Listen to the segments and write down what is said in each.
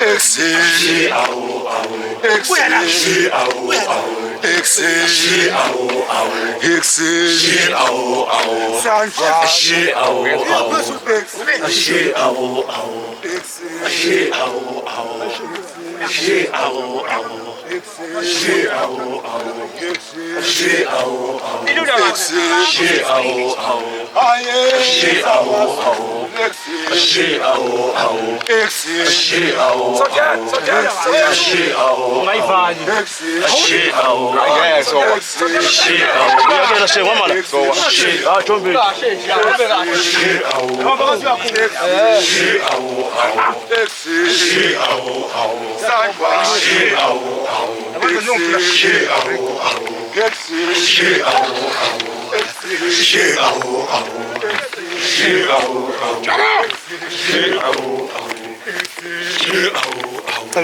Exit. Exit.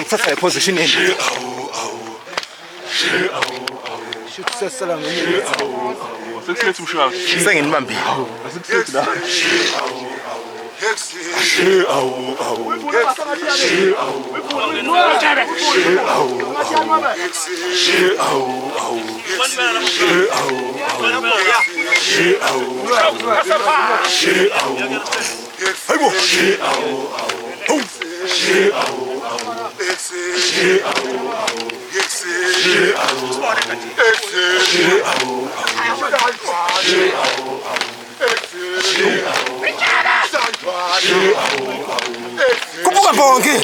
sasa position nini? Shoot sasa la mimi. Sasa nginibambi. Kubuka bonke.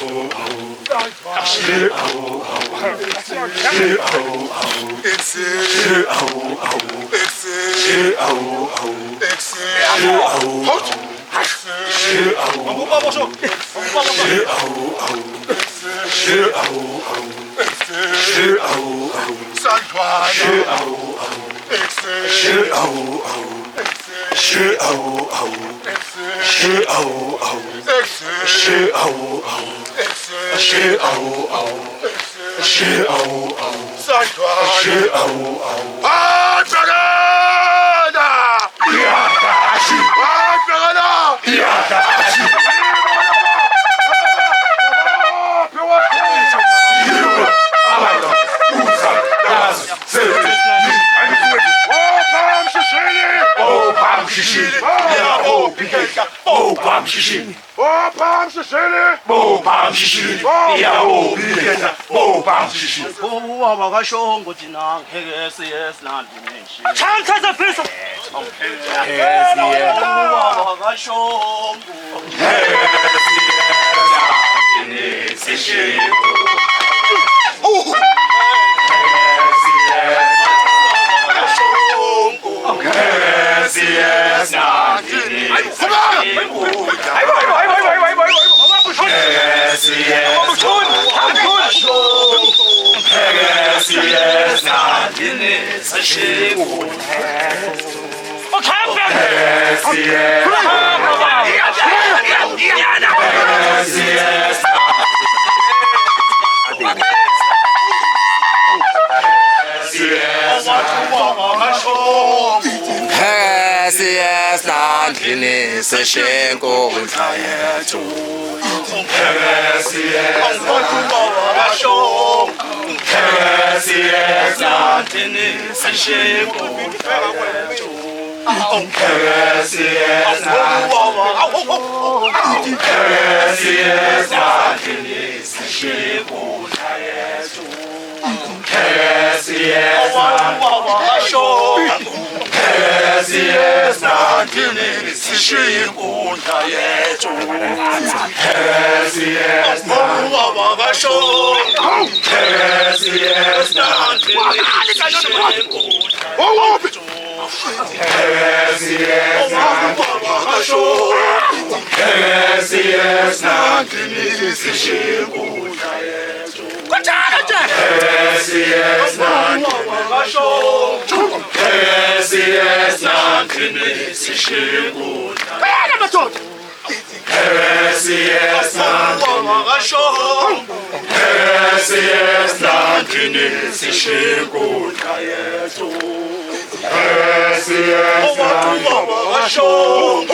shong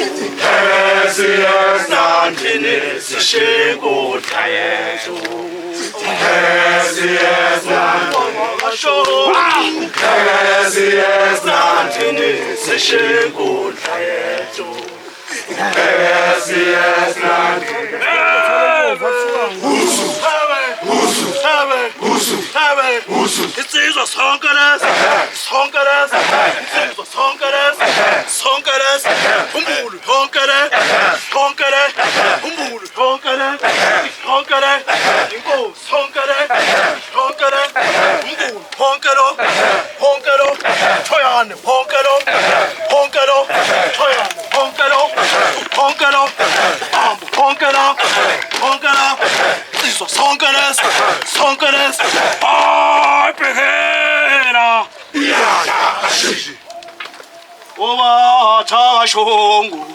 Hesias nantinis shego tayeto Hesias nantinis shong Hesias nantinis shego tayeto Hesias nantinis Insizwa sonkeres umbulu honkere umbulu honkere inko honkere umbulu honkero toyane honkero toyane honkero Insizwa sonkeres ay behera Oba tashongu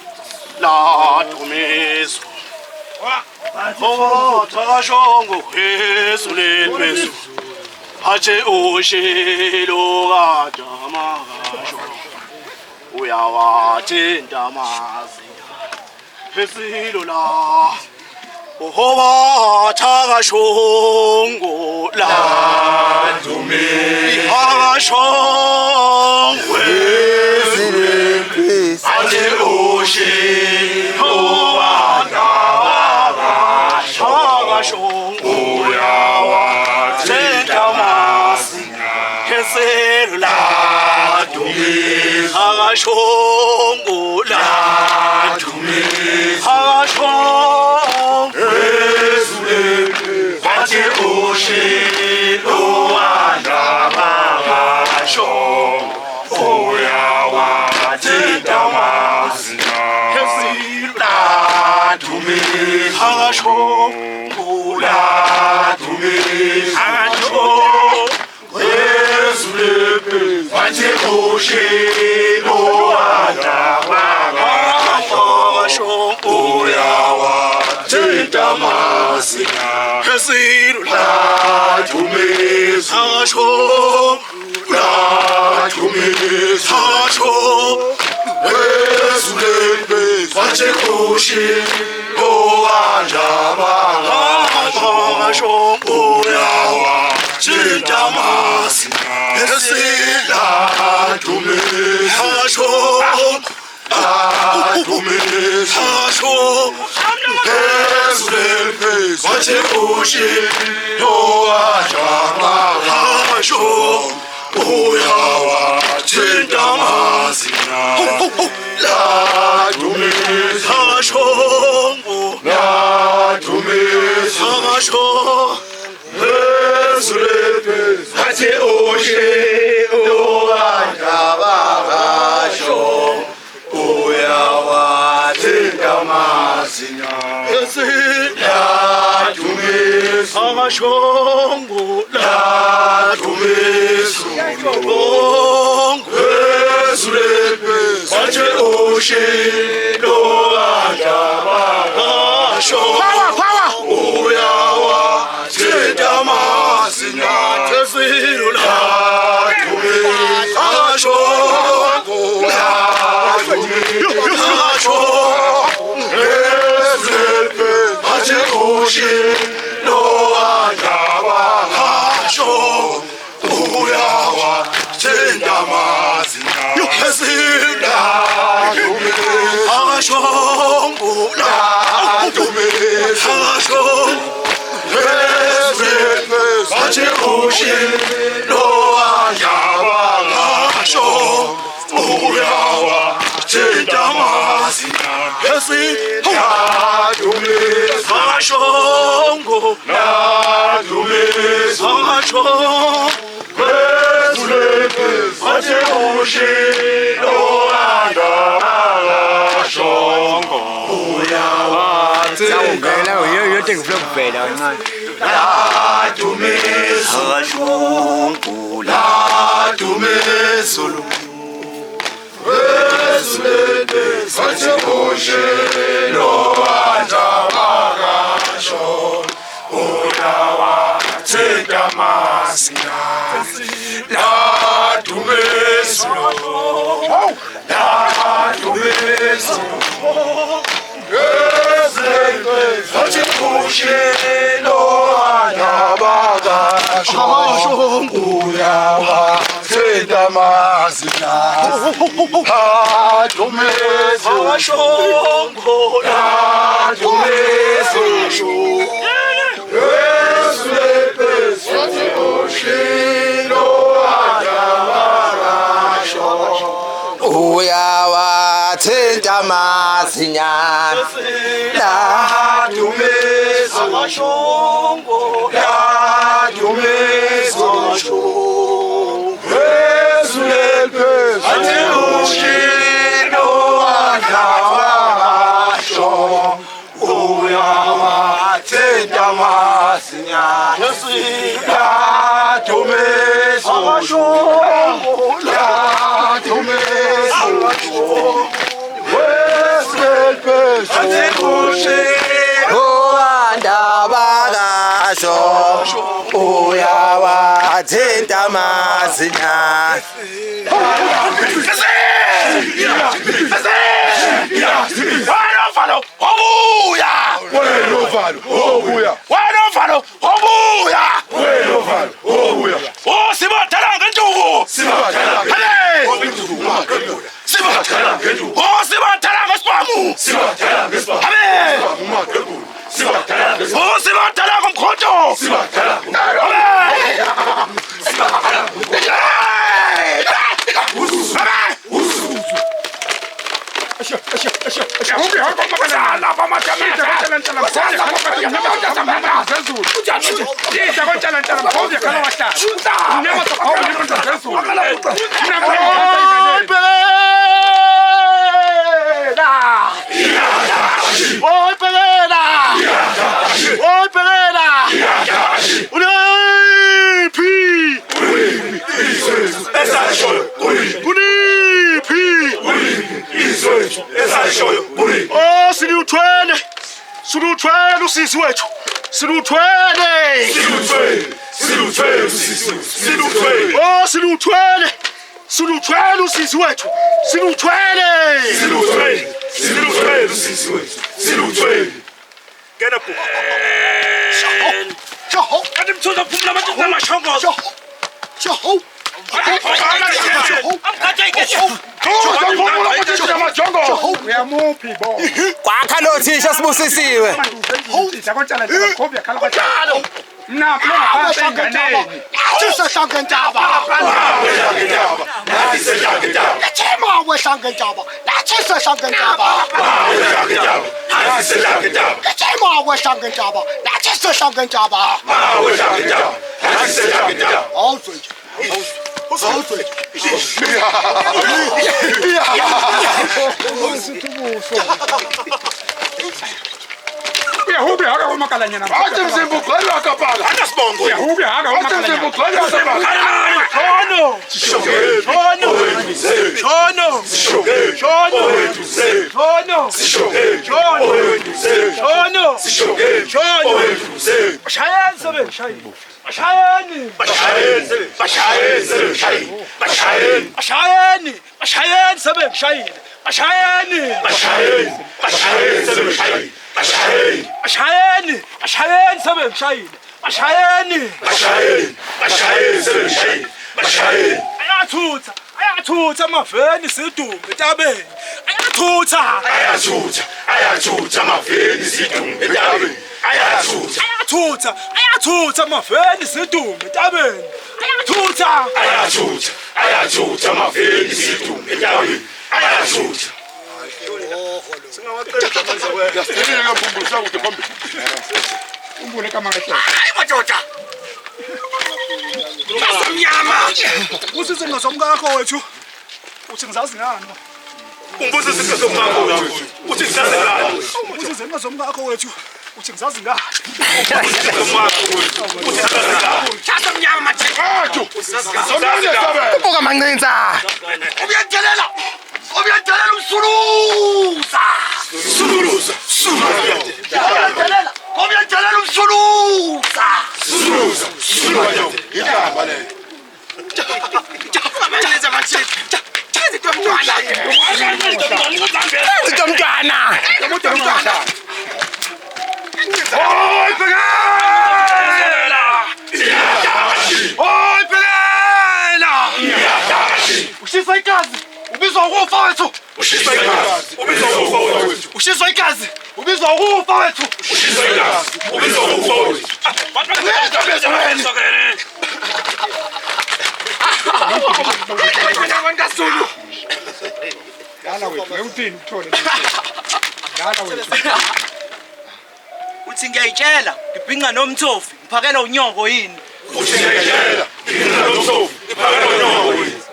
la tumezu Oba tashongu Yesu lepezu Hache oshelo gajama gasho Uyawa tindamazi Hesilo la Oba tashongu la tumezu Tashongu Ate oshi hoanda Tashongu yawa Tentamasi Keselu la tumiz Tashongu la tumiz Tashongu Ate oshi hoanda Tashongu yawa Tentamasi Keselu la tumiz Tashongu la tumiz Tashongu Ate oshi hoanda Tashongu yawa Tentamasi Keselu la tumiz Tashongu la tumiz Tashongu Ate oshi hoanda Tashongu yawa Tentamasi Keselu la tumiz Tashongu Ate oshi hoanda yawa Tentamasi la tumiz Tashongu la tumiz Ate oshi hoanda yawa Tentamasi la tumiz Tashongu la tumiz Ate oshi hoanda Tashongu yawa Tentamasi Keselu la tumiz Tashongu la tumiz Ate oshi hoanda Tashongu yawa Tentamasi Keselu la tumiz Tashongu la tumiz Ate oshi hoanda Tashongu yawa Tentamasi Keselu la tumiz Tashongu la tumiz Ate oshi hoanda Tashongu yawa La tumiz Tashongu la tumiz Ate oshi hoanda yawa Tentamasi la tumiz Uyawathinta masinyane Dumisa amashongo Dumisa amashongo Athi ushilo akawasho Uyawathinta masinyane Dumisa amashongo Dumisa amashongo Uandabakasho uyawathinta masinyane Siluthwele usisi wethu siluthwele oh siluthwele usisi wethu siluthwele ngena ku Joho kanti mthoza phumula abantu amashongo Joho kwakha lo thisha sibusisiwe Ayathutha amaveni sidume entabeni ayathutha amaveni sidume entabeni ayathutha amaveni sidume entabeni ayathutha amaveni sidume entabeni ayathutha singawaqeda manje wena yasinika mbumbulisa ukuthi phambili umbule kama ngehla hayi madoda Mnyama usise ngazomkakho wethu uthi ngizazi ngani umbuzo sisezomkakho wethu uthi ngizazi ngani usise ngazomkakho wethu uthi ngizazi ngani Thatha mnyama matheko somane sabe ubuka mancinza uyathelela umsuluza uyathelela umsuluza igama le Hoy Bhekela! Hoy Bhekela! Ushisa igazi ubizwa ukufa wethu. Ushisa igazi ubizwa ukufa wethu. Ushisa igazi ubizwa ukufa wethu. Ushisa igazi ubizwa ukufa wethu. Uthi ngiyayitshela ngibhinqa nomthofi ngiphakela unyoko yini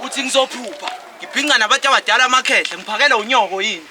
uthi ngizophupha ngibhinqa nabantu abadala amakhehle ngiphakela unyoko yini